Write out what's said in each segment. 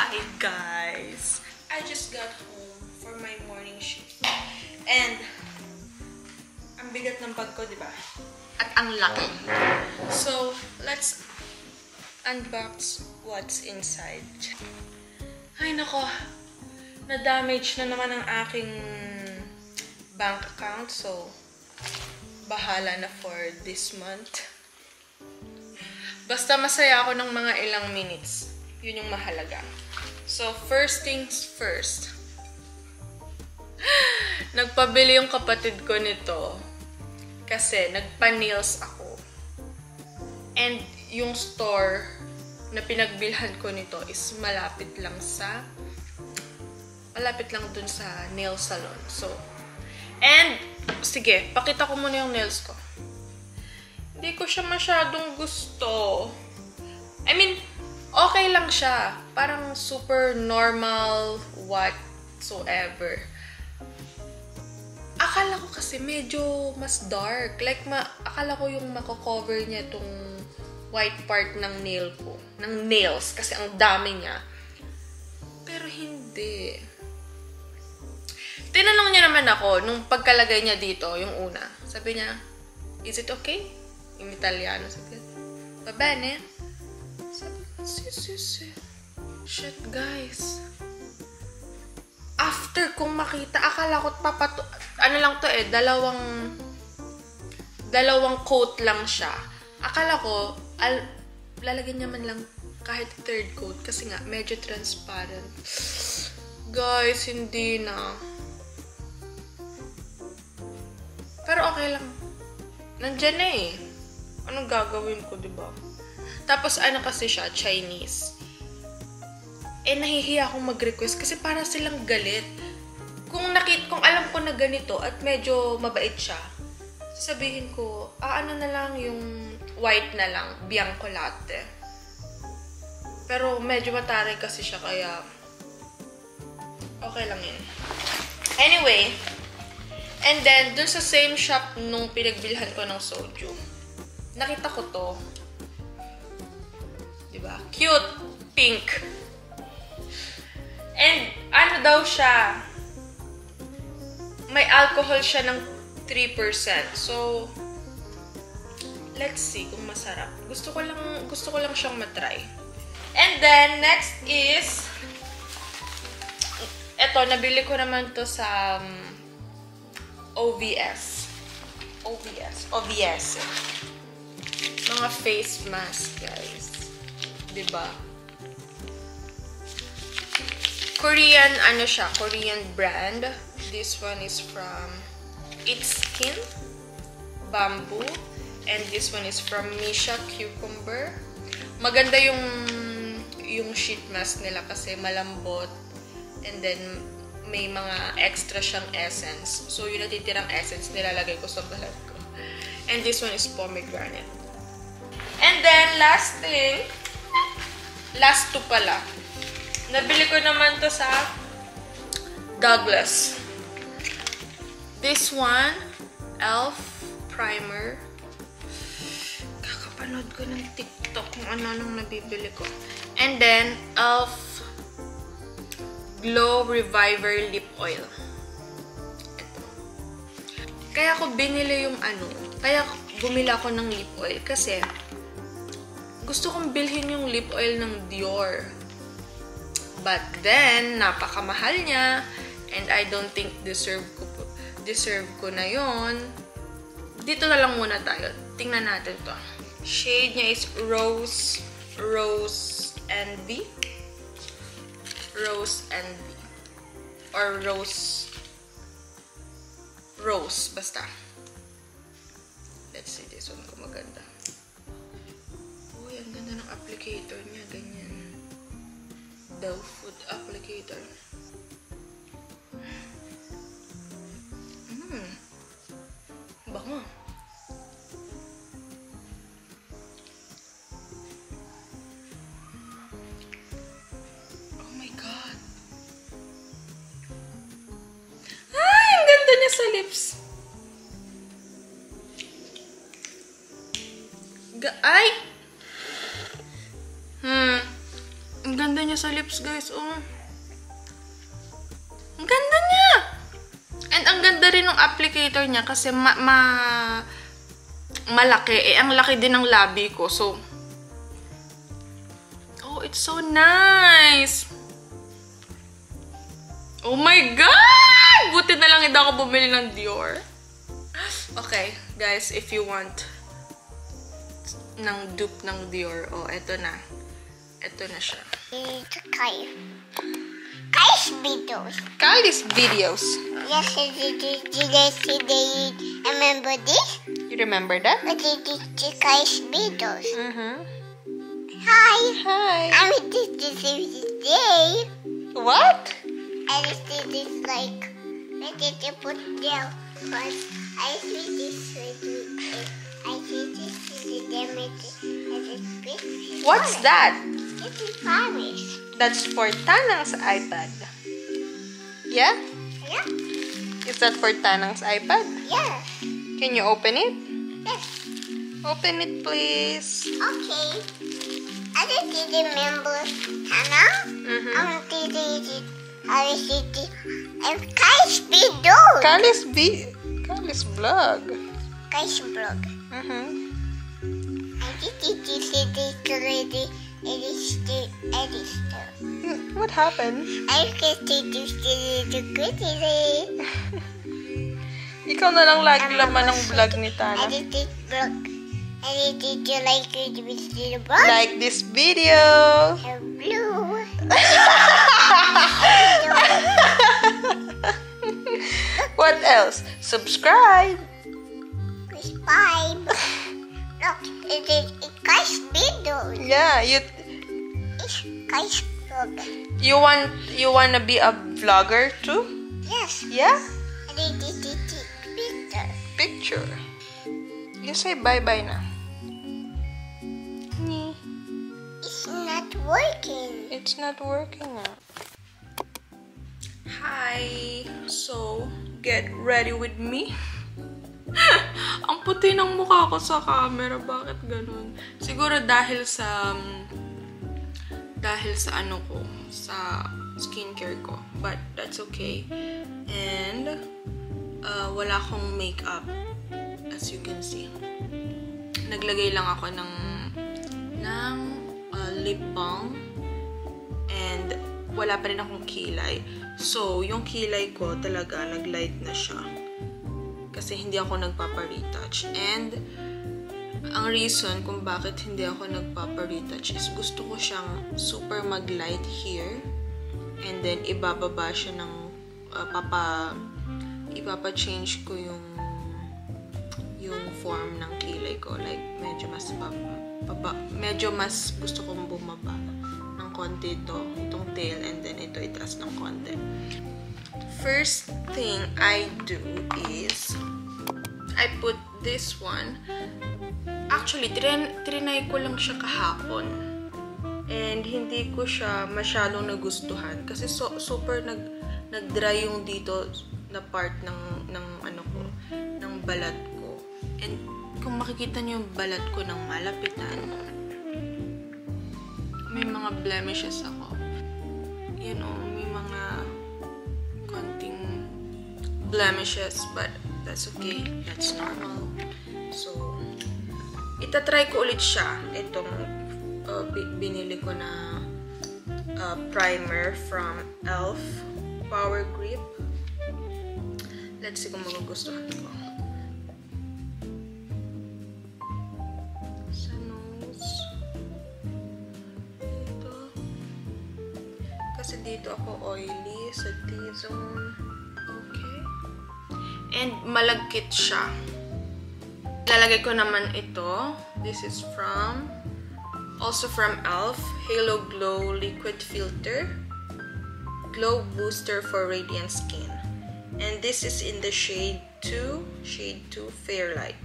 Hi guys! I just got home for my morning shift. And ang bigat ng bag ko, di ba? At ang laki. So, let's unbox what's inside. Ay nako, na-damage na naman ang aking bank account. So, bahala na for this month. Basta masaya ako ng mga ilang minutes. Yun yung mahalaga. So, first things first. Nagpabili yung kapatid ko nito. Kasi nagpa-nails ako. And yung store na pinagbilhan ko nito is malapit lang dun sa nail salon. So, and, sige, pakita ko muna yung nails ko. Hindi ko siya masyadong gusto. I mean, okay lang siya. Parang super normal, whatsoever. Akala ko kasi medyo mas dark. Like, akala ko yung mako-cover niya itong white part ng nail ko. Ng nails. Kasi ang dami niya. Pero hindi. Tinanong niya naman ako, nung pagkalagay niya dito, yung una. Sabi niya, is it okay? Yung Italiano, sabi niya, va bene? Sabi ko, si. Shit, guys. After kong makita, akala ko ano lang to dalawang coat lang siya. Akala ko, lalagyan niya man lang kahit third coat kasi nga, medyo transparent. Guys, hindi na. Pero okay lang. Nandyan na eh. Anong gagawin ko, diba? Tapos, ano kasi siya, Chinese. Eh, nahihiya akong mag-request kasi para silang galit. Kung alam ko na ganito at medyo mabait siya, sasabihin ko, ano na lang yung white na lang, bianco latte. Pero medyo mataray kasi siya, kaya okay lang yun. Anyway, and then, dun sa same shop nung pinagbilhan ko ng soju, nakita ko to. Diba? Cute! Pink! And, ano daw siya? May alcohol siya ng 3%. So, let's see kung masarap. Gusto ko lang siyang matry. And then, next is, eto, nabili ko naman to sa OVS. Mga face mask, guys. Diba? Korean, Korean brand. This one is from It's Skin, Bamboo. And this one is from Misha Cucumber. Maganda yung sheet mask nila kasi malambot. And then, may mga extra siyang essence. So, yung natitirang essence, nilalagay ko sa balat ko. And this one is pomegranate. And then, last two pala. Nabili ko naman to sa Douglas. This one, e.l.f. primer. Kakapanood ko ng TikTok kung ano-anong nabibili ko. And then, e.l.f. Glow Reviver Lip Oil. Ito. Kaya ko binili yung kaya bumili ako ng lip oil kasi gusto kong bilhin yung lip oil ng Dior. But then, napakamahal niya and I don't think deserve ko na yon. Dito na lang muna tayo. Tingnan natin to. Shade niya is Rose Envy. Or Rose, basta. Let's see this one kung maganda. Uy, ang ganda ng applicator niya, ganyan. Dove Food applicator. Bango. Oh my God. Ay, ang ganda niya sa lips. Ay! Ang ganda niya sa lips, guys. Oh. Ang ganda niya! And ang ganda rin ng applicator niya kasi malaki. Eh, ang laki din ng labi ko. So, oh, it's so nice! Oh my God! Buti na lang hindi ako bumili ng Dior. Okay, guys, if you want ng dupe ng Dior, oh, eto na. Ito na siya. It's Kai's videos. Kylie's videos. Yes, remember this? You remember that? But it's Kai's videos. Hi. I'm this today. What? And this like, I did put there. But I see this I see this is the damage. What's that? This is Paris. That's for Tanang's iPad. Yeah? Yeah? Is that for Tanang's iPad? Yes. Can you open it? Yes. Open it, please. Okay. I just remember Hannah. I see it. And Kai's video. Kylie's vlog. Kai's blog. I did this already. It is still. What happened? I can see this quickly. Ikaw na lang lagi laman ng vlog ni I Tana. did this blog. I did you like it with the blog? Like this video. Blue. What else? Subscribe. Subscribe. Look, it's Kai's video. Yeah, It's Kai's blog. you wanna be a vlogger too? Yes. Yeah? I did picture. Picture. You say bye-bye na. It's not working. It's not working na. Hi! So, get ready with me. Ang puti ng mukha ko sa camera. Bakit ganun? Siguro dahil sa ano ko, sa skincare ko. But that's okay. And wala akong makeup, as you can see. Naglagay lang ako ng lip balm and wala pa rin akong kilay. So, yung kilay ko talaga nag-light na siya. Kasi hindi ako nagpapa-retouch. And ang reason kung bakit hindi ako nagpapa-retouch is gusto ko siyang super mag-light here. And then, ibababa siya ng ipapa-change ko yung form ng kilay ko. Like, medyo mas gusto kong bumaba ng konti itong tail, and then ito itaas ng konti. First thing I do is I put this one. Actually, trinay ko lang siya kahapon. And hindi ko siya masyadong nagustuhan kasi super nag-dry yung dito na part ng ano ko, ng balat ko. And kung makikita niyo yung balat ko ng malapitan, may mga blemishes ako. You know, may mga konting blemishes, but that's okay. That's normal. So, itatry ko ulit siya. Itong binili ko na primer from e.l.f. Power Grip. Let's see kung magugustuhan ko. Sa nose. Dito. Kasi dito ako oily. Sa T-zone. Okay. And malagkit siya. Lalagay ko naman ito. This is also from e.l.f. Halo Glow Liquid Filter. Glow Booster for Radiant Skin. And this is in the shade 2 Fairlight.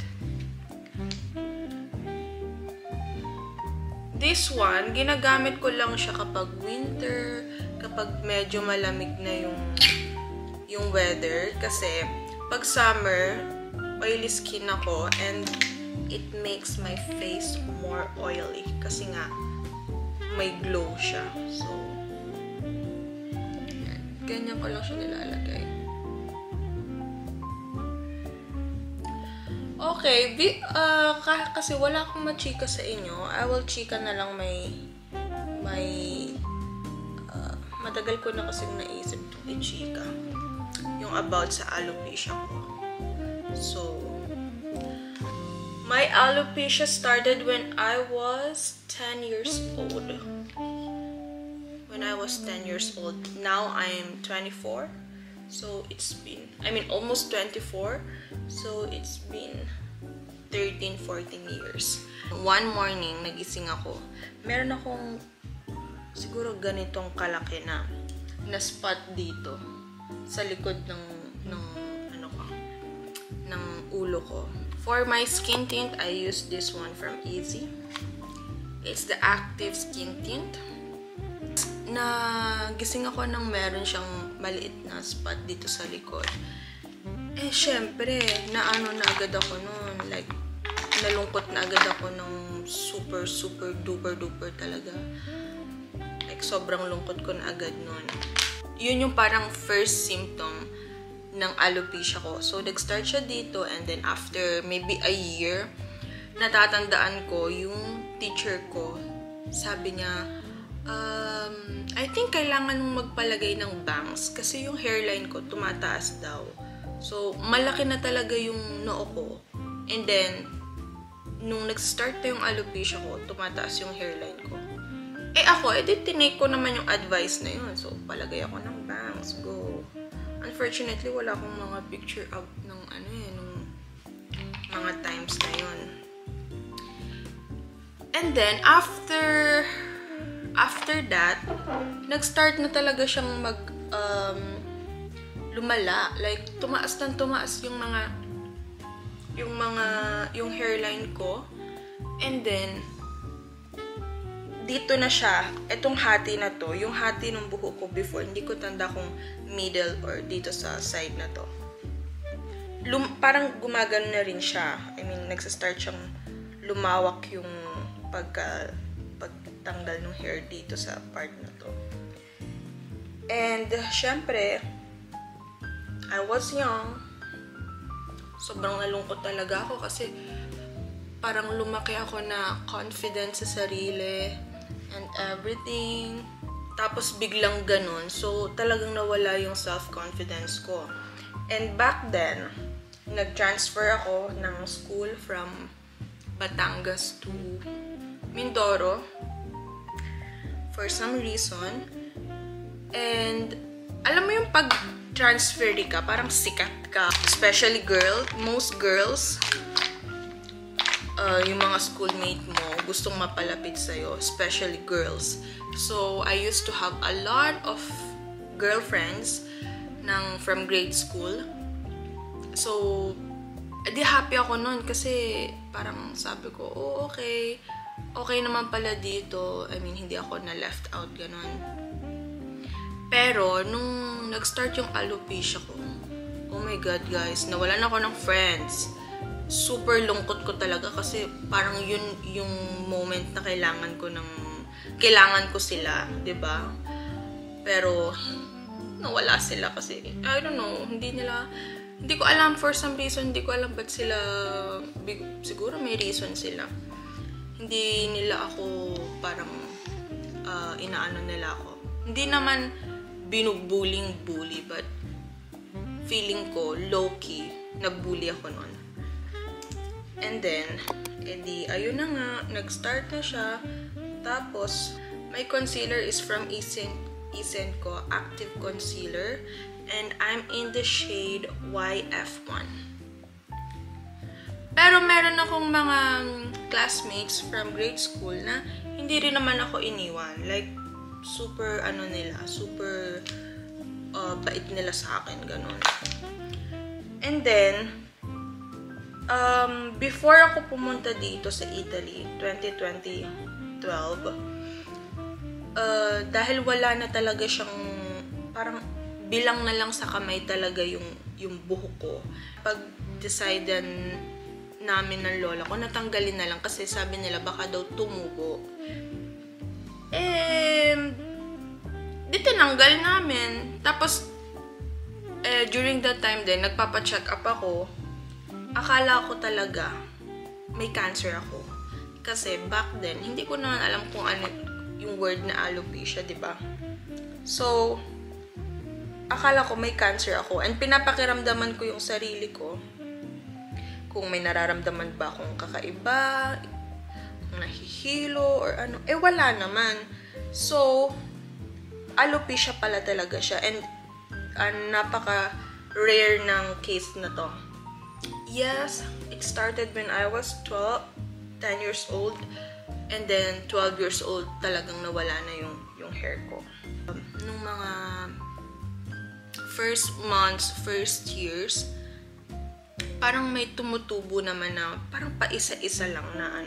This one, ginagamit ko lang siya kapag winter, kapag medyo malamig na yung weather. Kasi pag summer, oily skin ako and it makes my face more oily. Kasi nga, may glow siya. So, yan. Ganyan ko lang siya nilalagay. Okay, kasi wala akong machika sa inyo, I will chika na lang matagal ko na kasing naisip itong i-chika. Yung about sa alopecia ko. So, my alopecia started when I was 10 years old. When I was 10 years old. Now I am 24. So it's been, almost 24. So it's been 13, 14 years. One morning, nagising ako. Meron akong siguro ganitong kalaki na spot dito sa likod ng ulo ko. For my skin tint, I use this one from Easy. It's the Active Skin Tint. Nagising ako nang meron siyang maliit na spot dito sa likod. Syempre, naano na agad ako nun. Like, nalungkot na agad ako ng super, super, duper, duper talaga. Like, sobrang lungkot ko na agad nun. Yun yung parang first symptom ng alopecia ko. So, nag-start siya dito and then after maybe a year, natatandaan ko yung teacher ko. Sabi niya, I think kailangan mong magpalagay ng bangs kasi yung hairline ko tumataas daw. So, malaki na talaga yung noo ko. And then, nung nag-start na yung alopecia ko, tumataas yung hairline ko. Ako, tinake ko naman yung advice na yun. So, palagay ako ng bangs. Go. Unfortunately, wala akong mga picture up ng nung mga times na yun. And then, after that, nag-start na talaga siyang lumala. Like, tumaas yung hairline ko. And then, dito na siya, etong hati na to, yung hati ng buhok ko before, hindi ko tanda kung middle or dito sa side na to. Parang gumagano na rin siya. Nagsastart siyang lumawak yung pagtanggal ng hair dito sa part na to. And, syempre, I was young. Sobrang nalungkot talaga ako kasi parang lumaki ako na confident sa sarili and everything. Tapos biglang ganun. So, talagang nawala yung self-confidence ko. And back then, nag-transfer ako ng school from Batangas to Mindoro for some reason. And alam mo yung pag-transfer ka, parang sikat ka. Especially most girls, yung mga schoolmate mo, gustong mapalapit sa'yo, especially girls. So, I used to have a lot of girlfriends from grade school. So, di happy ako nun kasi parang sabi ko, okay. Okay naman pala dito. Hindi ako na left out, ganun. Pero, nung nag-start yung alopecia ko, oh my God, guys, nawalan ako ng friends. Super lungkot ko talaga kasi parang yun yung moment na kailangan ko sila, 'di ba? Pero nawala sila kasi I don't know, hindi ko alam for some reason, hindi ko alam ba't sila, siguro may reason sila. Hindi nila ako parang inaano nila ako. Hindi naman bully, but feeling ko low-key nag-bully ako noon. And then, ayun na nga, nag-start na siya. Tapos, my concealer is from Isenco Active Concealer. And I'm in the shade YF1. Pero meron akong mga classmates from grade school na hindi rin naman ako iniwan. Like, super, super bait nila sa akin, ganun. And then, before ako pumunta dito sa Italy, 2012, dahil wala na talaga siyang, parang bilang na lang sa kamay talaga yung buhok ko. Pag-decidean namin ng lola ko, natanggalin na lang kasi sabi nila baka daw tumubo. Di tinanggal namin. Tapos, during that time din, nagpapacheck up ako. Akala ko talaga may cancer ako. Kasi back then, hindi ko naman alam kung ano yung word na alopecia, di ba? So, akala ko may cancer ako. And pinapakiramdaman ko yung sarili ko. Kung may nararamdaman ba akong kakaiba, kung nahihilo, or ano. Wala naman. So, alopecia pala talaga siya. And napaka-rare ng case na to. Yes, it started when I was 10 years old. And then, 12 years old, talagang nawala na yung hair ko. Nung mga first months, first years, parang may tumutubo naman na, parang paisa-isa lang na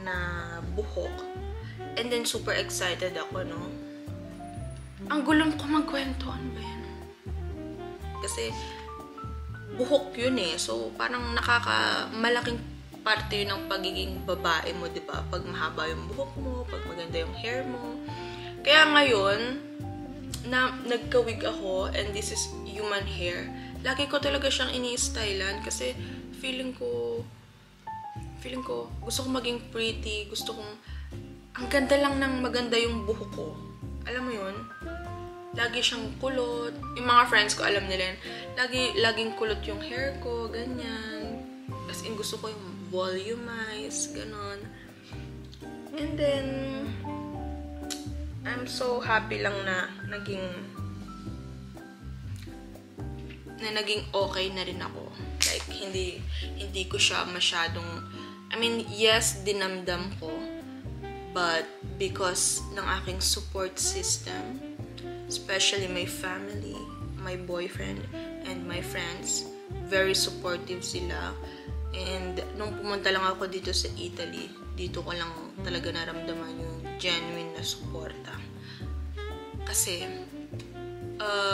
na buhok. And then, super excited ako, no? Ang gulong ko magkwento, ano ba yan? Kasi, buhok yun eh. So, parang malaking parte yun ng pagiging babae mo, di ba? Pag mahaba yung buhok mo, pag maganda yung hair mo. Kaya ngayon, nagka-wig ako, and this is human hair. Lagi ko talaga siyang ini-stylan kasi feeling ko, gusto kong maging pretty, gusto kong, ang ganda lang ng maganda yung buhok ko. Alam mo yun? Lagi siyang kulot. Yung mga friends ko, alam nila yun. Laging kulot yung hair ko, ganyan. As in, gusto ko yung volumize, ganon. And then, I'm so happy lang na naging okay na rin ako. Like, hindi ko siya masyadong, yes, dinamdam ko. But, because ng aking support system, especially my family, my boyfriend, and my friends, very supportive sila. And nung pumunta lang ako dito sa Italy, dito ko lang talaga naramdaman yung genuine na suporta. Kasi,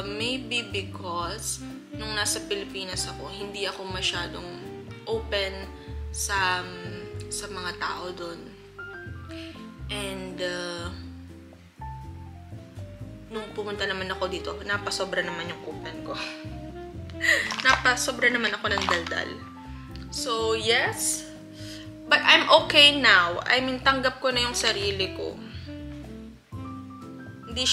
maybe because nung nasa Pilipinas ako, hindi ako masyadong open sa mga tao doon. And, nung pumunta naman ako dito, napasobra naman yung open ko. Napasobra naman ako ng daldal. So, yes. But I'm okay now. Tanggap ko na yung sarili ko. Hindi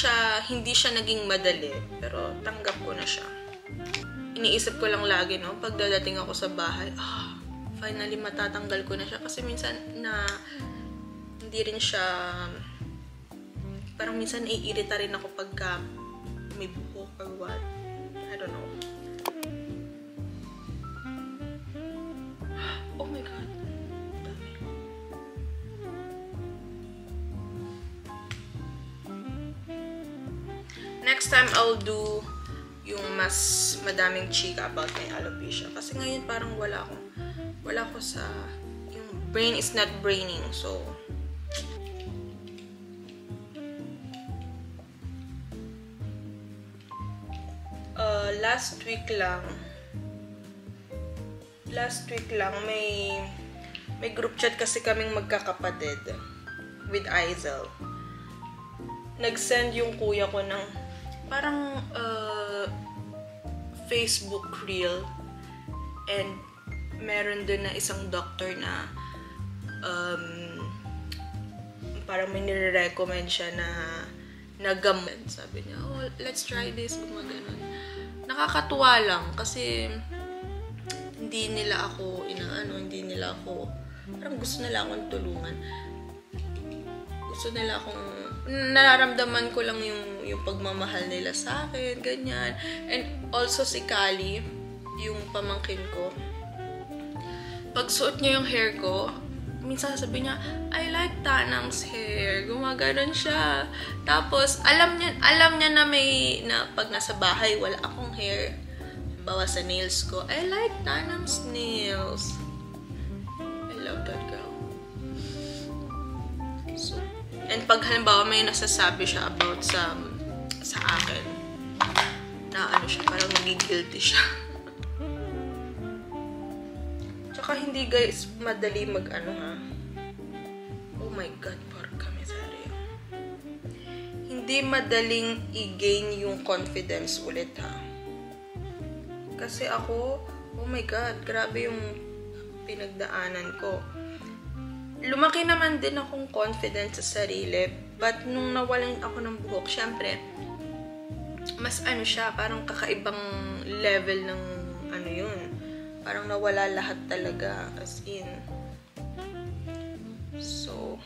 siya naging madali. Pero, tanggap ko na siya. Iniisip ko lang lagi, no? Pag dadating ako sa bahay, finally matatanggal ko na siya. Kasi minsan, hindi rin siya, parang minsan naiirita rin ako pagka may buhok or what. I don't know. Oh my God. Dami. Next time, I'll do yung mas madaming chika about my alopecia. Kasi ngayon parang wala ko sa, yung brain is not braining. So, last week lang may group chat kasi kaming magkakapatid with Aizel. Nag-send yung kuya ko ng parang Facebook reel, and meron dun na isang doctor na parang may nire-recommend siya na gamot. Sabi niya, let's try this, gumaganon. Nakakatuwa lang kasi hindi nila ako parang gusto nila akong tulungan. Gusto nila akong, nararamdaman ko lang yung pagmamahal nila sa akin, ganyan. And also si Kali, yung pamangkin ko, pag suot niya yung hair ko, minsan sabi niya, I like Tanang's hair. Gumaganon siya. Tapos, alam niya na pag nasa bahay, wala akong hair. Bawa sa nails ko, I like Tanang's nails. I love that girl. So, and pag halimbawa may nasasabi siya about sa akin, na siya, parang nagigilty siya. Tsaka hindi guys, madali ha. Oh my God, parang kami sa hindi madaling i-gain yung confidence ulit, ha. Kasi ako, oh my God, grabe yung pinagdaanan ko. Lumaki naman din akong confidence sa sarili, but nung nawalan ako ng buhok, syempre, mas ano siya, parang kakaibang level ng ano yun. Parang nawala lahat talaga, as in. So,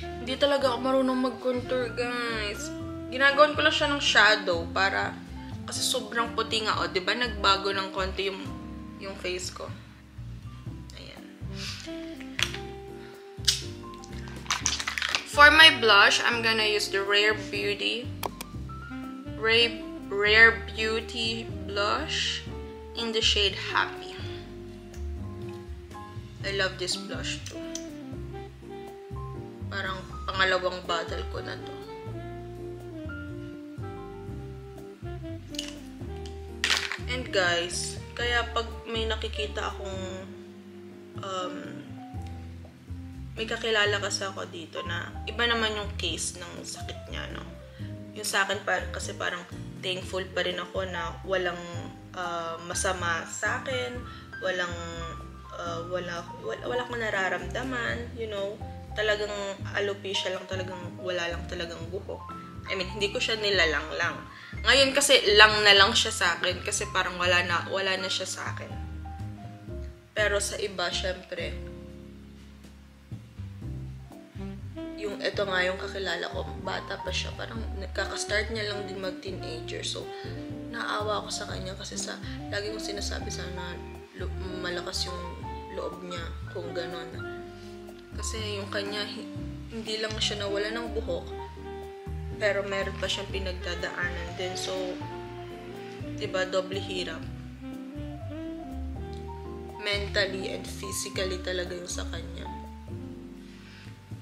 hindi talaga ako marunong mag-contour, guys. Ginagawan ko lang siya ng shadow para, kasi sobrang puti nga, o, diba? Nagbago ng konti yung face ko. Ayan. For my blush, I'm gonna use the Rare Beauty blush in the shade Happy. I love this blush too. Parang pangalawang bottle ko na to. And guys, kaya pag may nakikita akong may kakilala kasi ako dito na iba naman yung case ng sakit niya, no? Yung sa akin kasi parang thankful pa rin ako na walang masama sa akin, wala akong nararamdaman, you know, talagang alopecia lang, talagang wala lang talagang buhok. I mean, hindi ko siya nilalang lang. Ngayon kasi lang na lang siya sa akin kasi parang wala na siya sa akin. Pero sa iba, syempre, yung ito nga yung kakilala ko, bata pa siya, parang kaka-start niya lang din mag-teenager. So, naawa ako sa kanya kasi lagi kong sinasabi sana malakas yung loob niya kung ganon. Kasi yung kanya, hindi lang siya nawala ng buhok, pero meron pa siyang pinagdadaanan din. So, diba, doble hirap. Mentally and physically talaga yung sa kanya.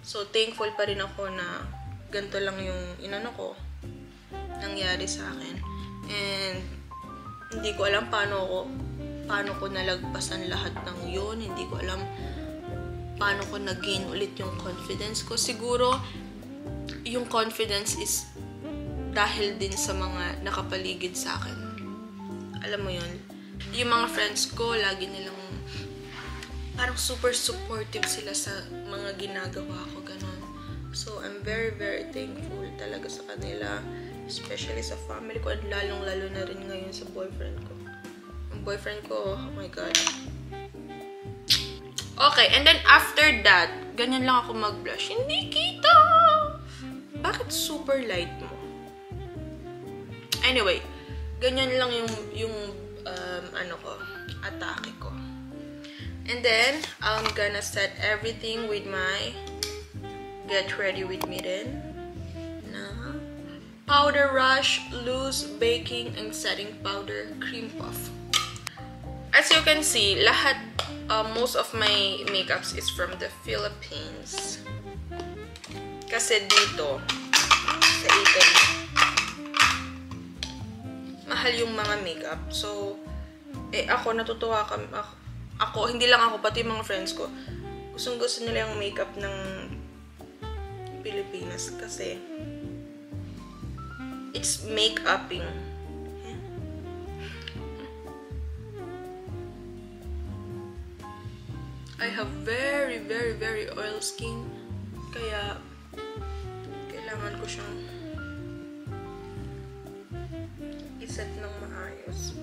So, thankful pa rin ako na ganito lang yung nangyari sa akin. And, hindi ko alam paano ko nalagpasan lahat ng yun. Hindi ko alam paano ko nag-gain ulit yung confidence ko. Siguro, yung confidence is dahil din sa mga nakapaligid sa akin. Alam mo yun, yung mga friends ko, lagi nilang parang super supportive sila sa mga ginagawa ko, ganon. So, I'm very, very thankful talaga sa kanila, especially sa family ko, at lalong-lalo na rin ngayon sa boyfriend ko. Ang boyfriend ko, oh my God. Okay, and then after that, ganyan lang ako mag-blush. Hindi kita! Bakit super light mo? Anyway, ganyan lang yung atake ko. And then, I'm gonna set everything with my Get Ready With Me din na Powder Rush Loose Baking and Setting Powder Cream Puff. As you can see, most of my makeups is from the Philippines. Kasi dito, sa Italy, mahal yung mga makeup. So, ako natutuwa ako, hindi lang ako, pati yung mga friends ko, gustong-gusto nila yung makeup ng Pilipinas kasi it's make-upping. I have very, very, very oil skin, kaya kailangan ko siyang iset ng maayos.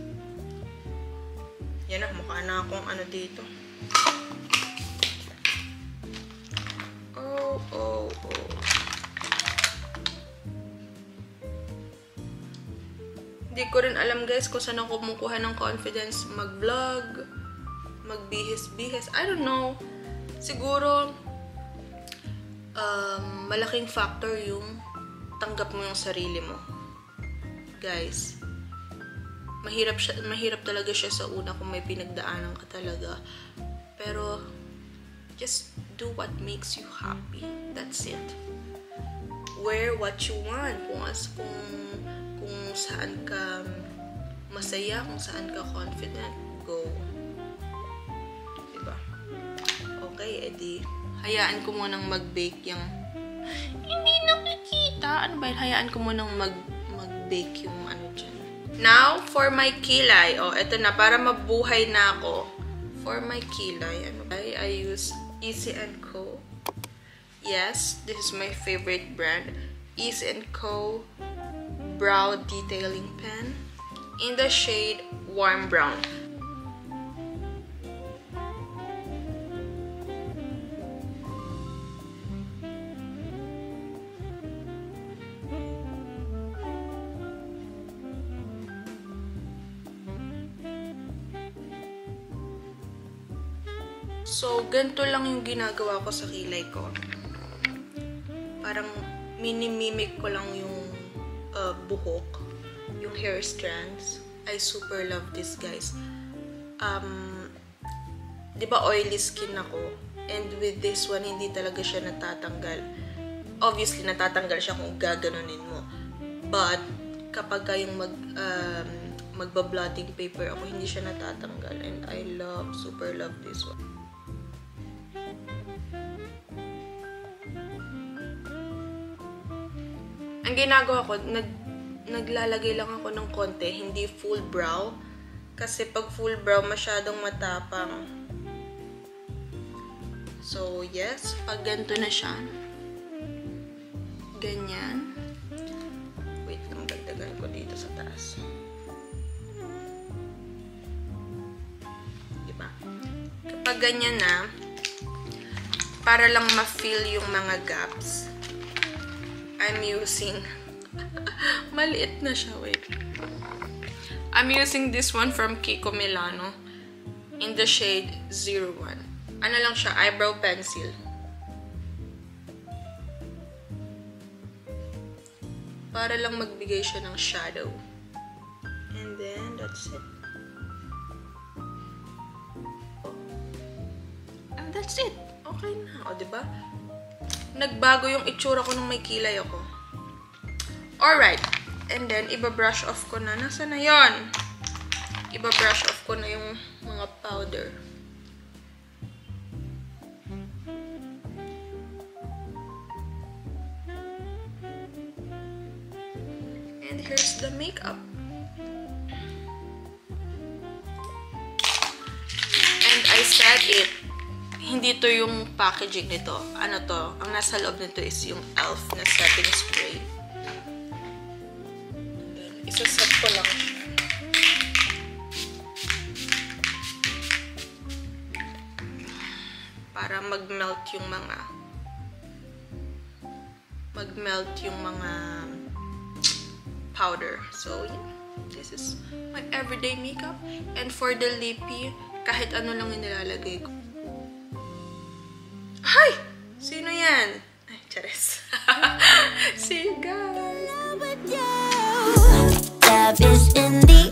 Yan na, mukha na akong ano dito. Oh. Hindi ko rin alam, guys, kung saan ako kumukuha ng confidence mag-vlog, magbihis-bihis. I don't know. Siguro, malaking factor yung tanggap mo yung sarili mo. Guys, mahirap talaga siya sa una kung may pinagdaanan ka talaga. Pero, just do what makes you happy. That's it. Wear what you want. Kung saan ka masaya, kung saan ka confident, go. Diba? Okay, edi hayaan ko munang mag-bake yung basta, ano ba, hayaan ko munang mag-bake yung ano dyan. Now, for my kilay. Oh, eto na, para mabuhay na ako. For my kilay, ano ba? I use Easy & Co. Yes, this is my favorite brand. Easy & Co. Brow Detailing Pen. In the shade Warm Brown. So, ganito lang yung ginagawa ko sa kilay ko. Parang mini-mimic ko lang yung buhok, yung hair strands. I super love this, guys. Di ba oily skin ako? And with this one, hindi talaga siya natatanggal. Obviously, natatanggal siya kung gaganunin mo. But, kapag kayong magba-blotting paper ako, hindi siya natatanggal. And I super love this one. Ang ginagawa ko, naglalagay lang ako ng konti, hindi full brow. Kasi pag full brow, masyadong matapang. So, yes, pag ganito na siya. Ganyan. Wait lang, dagdagan ko dito sa taas. Diba? Kapag ganyan na, para lang ma-fill yung mga gaps, I'm using maliit na siya, wait. I'm using this one from Kiko Milano in the shade 01. Ano lang siya, eyebrow pencil. Para lang magbigay siya ng shadow. And then, that's it. And that's it. Okay na. O, diba? Nagbago yung itsura ko nung may kilay ako. Alright. And then, iba-brush off ko na. Nasaan na yun? Iba-brush off ko na yung mga powder. And here's the makeup. And I said it. Hindi to yung packaging nito. Ano to? Ang nasa loob nito is yung e.l.f. na setting spray. Then, isaset ko lang siya. Para mag-melt yung mga powder. So, yeah. This is my everyday makeup. And for the lippy, kahit ano lang yung nilalagay ko. Hi! Sino yan? Ay, chares. See you guys! Love is in the